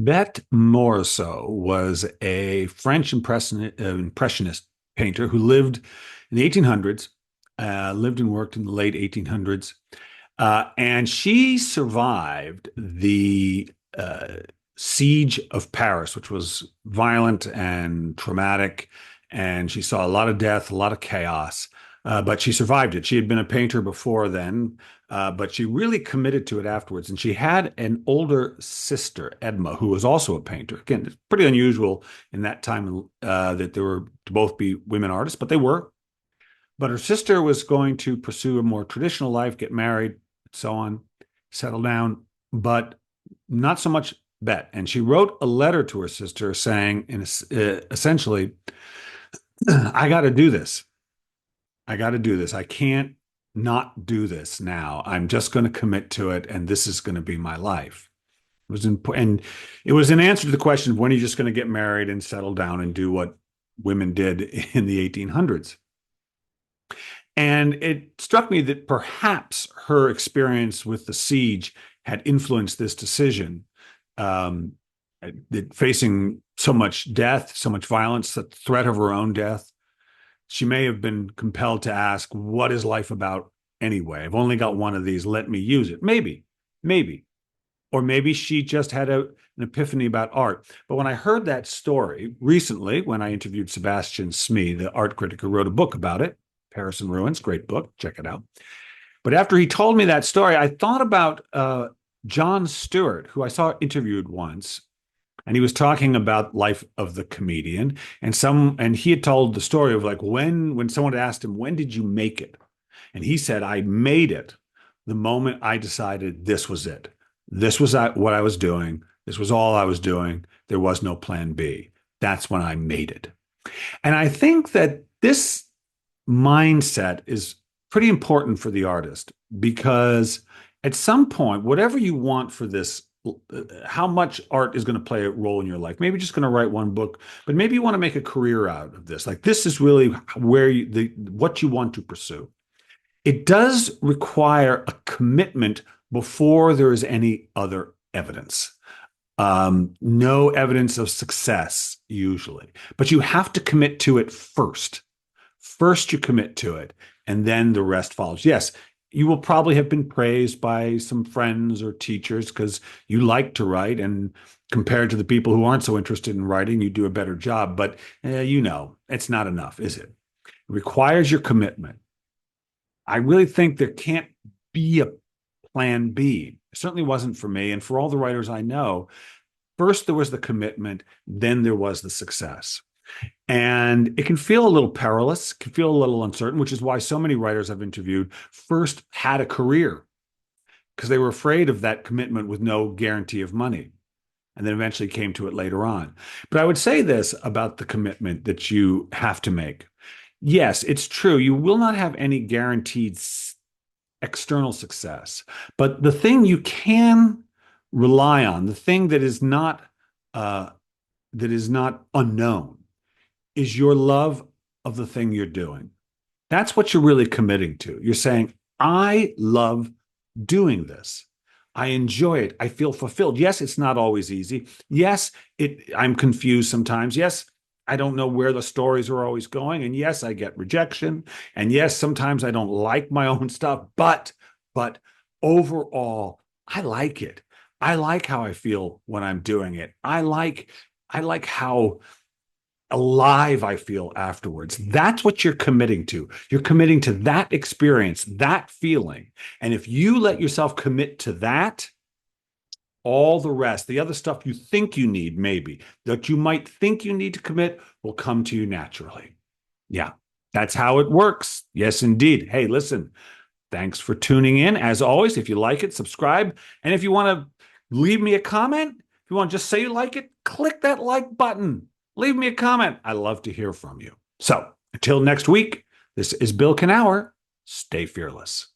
Bette Morisot was a French impressionist painter who lived in the 1800s, lived and worked in the late 1800s. And she survived the siege of Paris, which was violent and traumatic. And she saw a lot of death, a lot of chaos. But she survived it. She had been a painter before then, but she really committed to it afterwards. And she had an older sister, Edma, who was also a painter. Again, it's pretty unusual in that time that there were to both be women artists, but they were. But her sister was going to pursue a more traditional life, get married, so on, settle down, but not so much Bet. And she wrote a letter to her sister saying, essentially, I got to do this. I got to do this. I can't not do this now. I'm just going to commit to it, and this is going to be my life. And it was an answer to the question of when are you just going to get married and settle down and do what women did in the 1800s. And it struck me that perhaps her experience with the siege had influenced this decision. Um, that facing so much death, so much violence, the threat of her own death, she may have been compelled to ask, what is life about anyway? I've only got one of these. Let me use it. Maybe. Or maybe she just had an epiphany about art. But when I heard that story recently, when I interviewed Sebastian Smee, the art critic who wrote a book about it, Paris in Ruins, great book, check it out. But after he told me that story, I thought about Jon Stewart, who I saw interviewed once, and he was talking about life of the comedian, and he had told the story of like when someone had asked him, when did you make it? And he said, I made it the moment I decided this was it. This was what I was doing. This was all I was doing. There was no plan B. That's when I made it. And I think that this mindset is pretty important for the artist because at some point, whatever you want for this, how much art is going to play a role in your life. Maybe just going to write one book, but maybe you want to make a career out of this. Like this is really where what you want to pursue. It does require a commitment before there is any other evidence. No evidence of success usually, but you have to commit to it first. First, you commit to it, and then the rest follows. Yes, you will probably have been praised by some friends or teachers because you like to write, and compared to the people who aren't so interested in writing, you do a better job. But it's not enough, is it? It requires your commitment. I really think there can't be a plan B. It certainly wasn't for me, and for all the writers I know. First, there was the commitment, then there was the success. And it can feel a little perilous, can feel a little uncertain, which is why so many writers I've interviewed first had a career because they were afraid of that commitment with no guarantee of money, and then eventually came to it later on. But I would say this about the commitment that you have to make. Yes, it's true. You will not have any guaranteed external success, but the thing you can rely on, the thing uh, that is not unknown, is your love of the thing you're doing. That's what you're really committing to. You're saying, I love doing this. I enjoy it. I feel fulfilled. Yes, it's not always easy. Yes, I'm confused sometimes. Yes, I don't know where the stories are always going. And yes, I get rejection. And yes, sometimes I don't like my own stuff, but overall, I like it. I like how I feel when I'm doing it. I like how alive I feel afterwards. That's what you're committing to. You're committing to that experience, that feeling. And if you let yourself commit to that, all the rest, the other stuff you think you need, maybe that you might think you need to commit, will come to you naturally. Yeah, that's how it works. Yes, indeed. Hey, listen, thanks for tuning in. As always, if you like it, subscribe. And if you want to leave me a comment, if you want to just say you like it, click that like button. Leave me a comment. I love to hear from you. So until next week, this is Bill Kenower. Stay fearless.